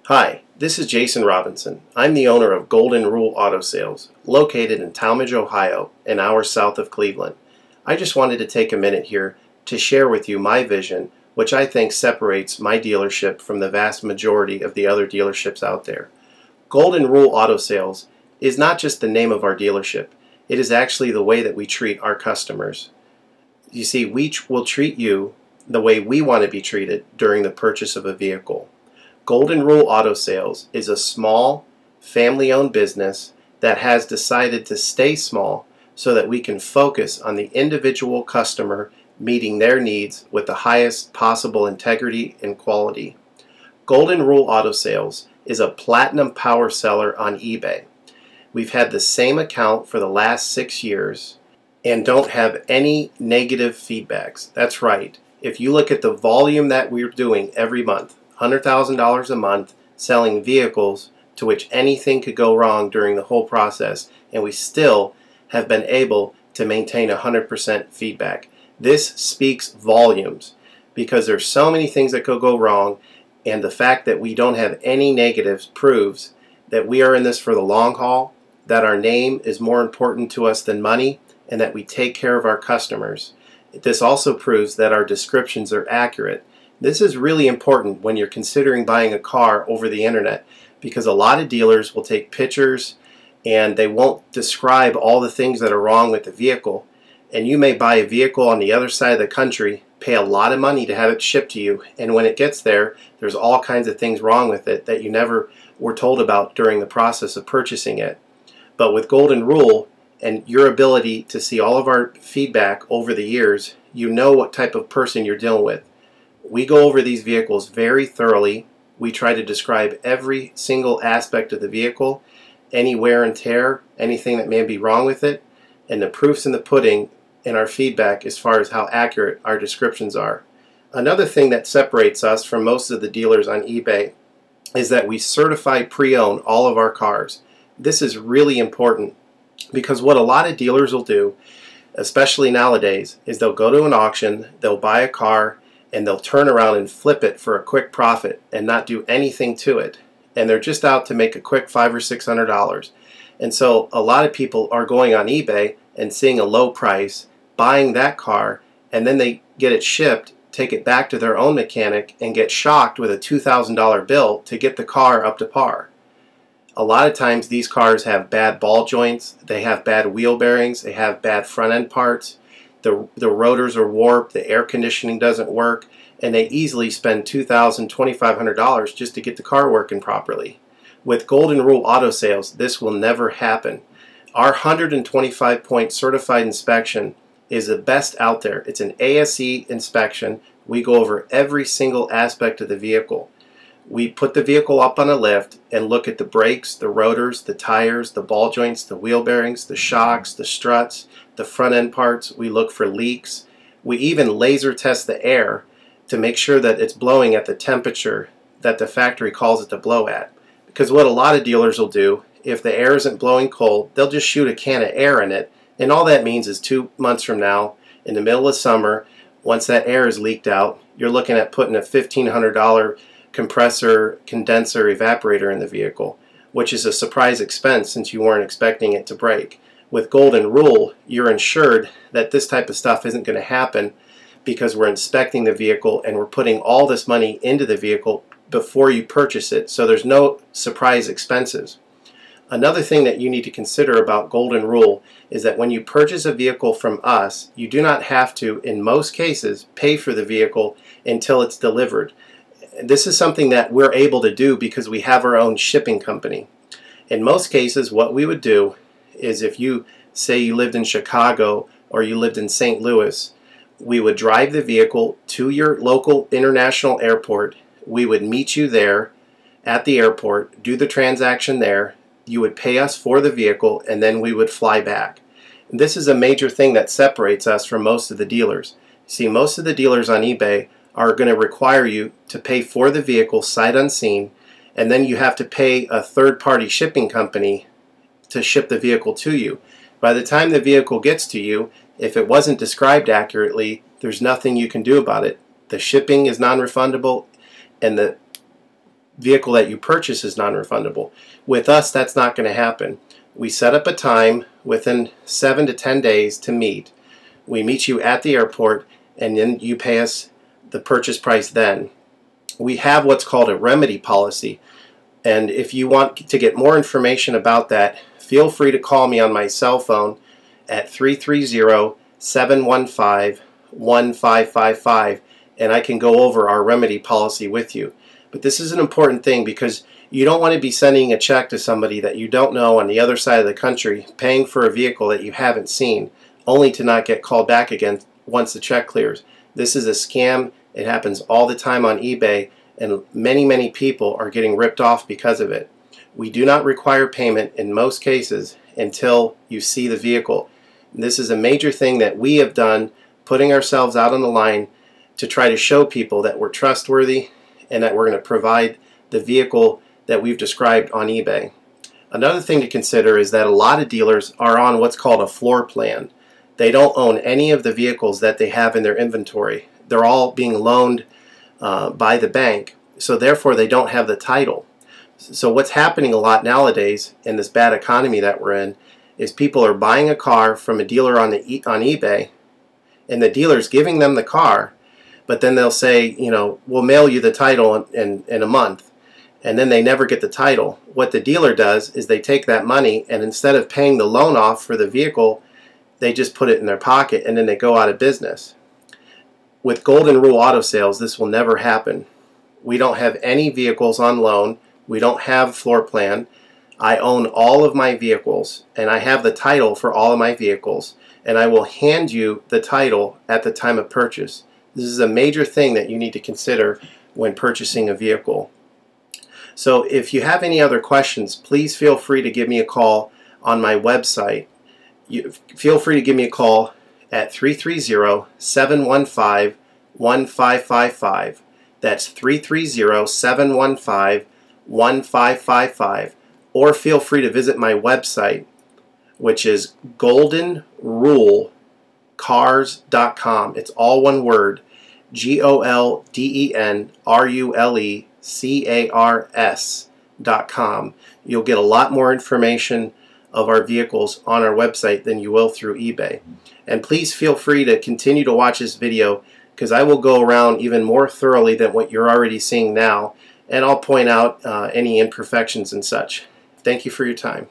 Hi, this is Jason Robinson. I'm the owner of Golden Rule Auto Sales, located in Tallmadge, Ohio, an hour south of Cleveland. I just wanted to take a minute here to share with you my vision, which I think separates my dealership from the vast majority of the other dealerships out there. Golden Rule Auto Sales is not just the name of our dealership, it is actually the way that we treat our customers. You see, we will treat you the way we want to be treated during the purchase of a vehicle. Golden Rule Auto Sales is a small, family-owned business that has decided to stay small so that we can focus on the individual customer meeting their needs with the highest possible integrity and quality. Golden Rule Auto Sales is a platinum power seller on eBay. We've had the same account for the last 6 years and don't have any negative feedbacks. That's right. If you look at the volume that we're doing every month, $100,000 a month selling vehicles to which anything could go wrong during the whole process, and we still have been able to maintain 100% feedback. This speaks volumes because there's so many things that could go wrong, and the fact that we don't have any negatives proves that we are in this for the long haul, that our name is more important to us than money, and that we take care of our customers. This also proves that our descriptions are accurate. This is really important when you're considering buying a car over the internet, because a lot of dealers will take pictures and they won't describe all the things that are wrong with the vehicle, and you may buy a vehicle on the other side of the country, pay a lot of money to have it shipped to you, and when it gets there, there's all kinds of things wrong with it that you never were told about during the process of purchasing it. But with Golden Rule and your ability to see all of our feedback over the years, you know what type of person you're dealing with. We go over these vehicles very thoroughly. We try to describe every single aspect of the vehicle, any wear and tear, anything that may be wrong with it, and the proof's in the pudding in our feedback as far as how accurate our descriptions are. Another thing that separates us from most of the dealers on eBay is that we certify pre-owned all of our cars. This is really important because what a lot of dealers will do, especially nowadays, is they'll go to an auction, they'll buy a car, and they'll turn around and flip it for a quick profit and not do anything to it. And they're just out to make a quick $500 or $600. And so a lot of people are going on eBay and seeing a low price, buying that car, and then they get it shipped, take it back to their own mechanic, and get shocked with a $2,000 bill to get the car up to par. A lot of times these cars have bad ball joints, they have bad wheel bearings, they have bad front end parts. The rotors are warped, the air conditioning doesn't work, and they easily spend $2,000, $2,500 just to get the car working properly. With Golden Rule Auto Sales, this will never happen. Our 125-point certified inspection is the best out there. It's an ASE inspection. We go over every single aspect of the vehicle. We put the vehicle up on a lift and look at the brakes, the rotors, the tires, the ball joints, the wheel bearings, the shocks, the struts, the front end parts. We look for leaks. We even laser test the air to make sure that it's blowing at the temperature that the factory calls it to blow at. Because what a lot of dealers will do, if the air isn't blowing cold, they'll just shoot a can of air in it, and all that means is 2 months from now, in the middle of summer, once that air is leaked out, you're looking at putting a $1,500 compressor, condenser, evaporator in the vehicle, which is a surprise expense since you weren't expecting it to break. With Golden Rule, you're ensured that this type of stuff isn't going to happen because we're inspecting the vehicle and we're putting all this money into the vehicle before you purchase it, so there's no surprise expenses. Another thing that you need to consider about Golden Rule is that when you purchase a vehicle from us, you do not have to, in most cases, pay for the vehicle until it's delivered. This is something that we're able to do because we have our own shipping company. In most cases, what we would do is if you say you lived in Chicago or you lived in St. Louis, we would drive the vehicle to your local international airport. We would meet you there at the airport, do the transaction there. You would pay us for the vehicle, and then we would fly back. And this is a major thing that separates us from most of the dealers. See, most of the dealers on eBay are going to require you to pay for the vehicle sight unseen, and then you have to pay a third-party shipping company to ship the vehicle to you. By the time the vehicle gets to you, if it wasn't described accurately, there's nothing you can do about it. The shipping is non-refundable, and vehicle that you purchase is non-refundable. With us, that's not going to happen. We set up a time within 7 to 10 days to meet. We meet you at the airport, and then you pay us the purchase price then. We have what's called a remedy policy, and if you want to get more information about that, feel free to call me on my cell phone at 330-715-1555, and I can go over our remedy policy with you. But this is an important thing because you don't want to be sending a check to somebody that you don't know on the other side of the country, paying for a vehicle that you haven't seen, only to not get called back again once the check clears. This is a scam. It happens all the time on eBay, and many people are getting ripped off because of it. We do not require payment in most cases until you see the vehicle. And this is a major thing that we have done, putting ourselves out on the line to try to show people that we're trustworthy and that we're going to provide the vehicle that we've described on eBay. Another thing to consider is that a lot of dealers are on what's called a floor plan. They don't own any of the vehicles that they have in their inventory. They're all being loaned by the bank, so therefore they don't have the title. So what's happening a lot nowadays in this bad economy that we're in is people are buying a car from a dealer on eBay, and the dealer's giving them the car, but then they'll say, you know, we'll mail you the title in a month, and then they never get the title. What the dealer does is they take that money, and instead of paying the loan off for the vehicle, they just put it in their pocket, and then they go out of business. With Golden Rule Auto Sales, this will never happen. We don't have any vehicles on loan. We don't have floor plan. I own all of my vehicles, and I have the title for all of my vehicles, and I will hand you the title at the time of purchase. This is a major thing that you need to consider when purchasing a vehicle. So if you have any other questions, please feel free to give me a call on my website. Feel free to give me a call at 330-715-1555. That's 330-715-1555. Or feel free to visit my website, which is goldenrulecars.com. It's all one word, goldenrulecars.com. You'll get a lot more information of our vehicles on our website than you will through eBay. And please feel free to continue to watch this video, because I will go around even more thoroughly than what you're already seeing now, and I'll point out any imperfections and such. Thank you for your time.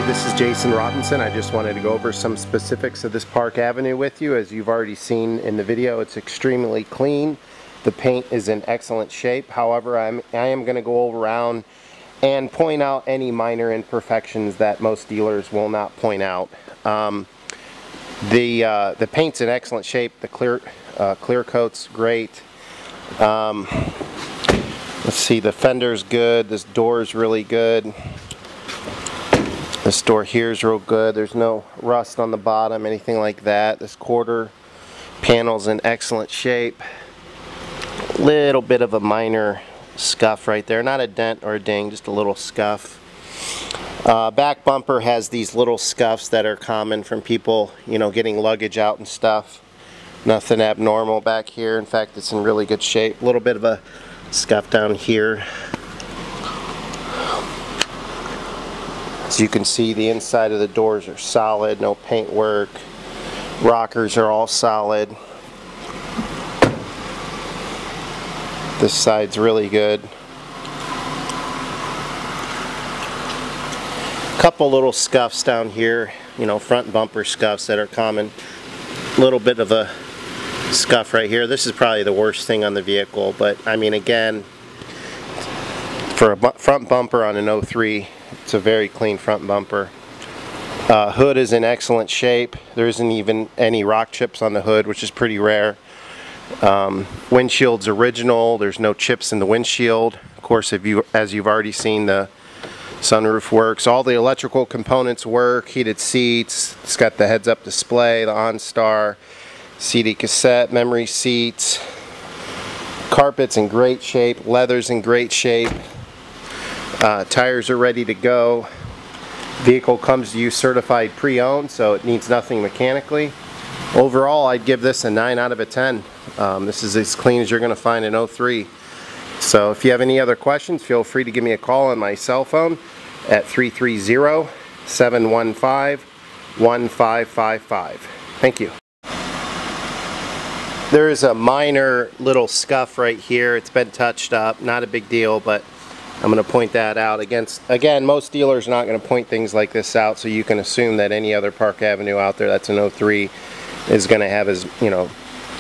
This is Jason Robinson. I just wanted to go over some specifics of this Park Avenue with you. As you've already seen in the video, it's extremely clean. The paint is in excellent shape. However, I am going to go around and point out any minor imperfections that most dealers will not point out. The paint's in excellent shape. The clear coat's great. Let's see, the fender's good. This door's really good. This door here's real good. There's no rust on the bottom, anything like that. This quarter panel's in excellent shape. Little bit of a minor scuff right there. Not a dent or a ding, just a little scuff. Back bumper has these little scuffs that are common from people, you know, getting luggage out and stuff. Nothing abnormal back here. In fact, it's in really good shape. A little bit of a scuff down here. As you can see, the inside of the doors are solid, no paint work. Rockers are all solid. This side's really good. Couple little scuffs down here, you know, front bumper scuffs that are common. A little bit of a scuff right here. This is probably the worst thing on the vehicle, but I mean, again, for a front bumper on an 03, it's a very clean front bumper. Hood is in excellent shape. There isn't even any rock chips on the hood, which is pretty rare. Windshield's original. There's no chips in the windshield. Of course, as you've already seen, the sunroof works. All the electrical components work. Heated seats. It's got the heads-up display, the OnStar, CD cassette, memory seats. Carpet's in great shape. Leather's in great shape. Tires are ready to go. Vehicle comes to you certified pre-owned, so it needs nothing mechanically. Overall, I'd give this a 9 out of a 10. This is as clean as you're going to find an 03. So if you have any other questions, feel free to give me a call on my cell phone at 330-715-1555. Thank you. There is a minor little scuff right here. It's been touched up. Not a big deal, but I'm going to point that out. Again, most dealers are not going to point things like this out, so you can assume that any other Park Avenue out there that's an 03 is going to have,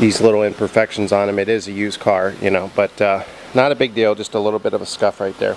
these little imperfections on them. It is a used car, but not a big deal, just a little bit of a scuff right there.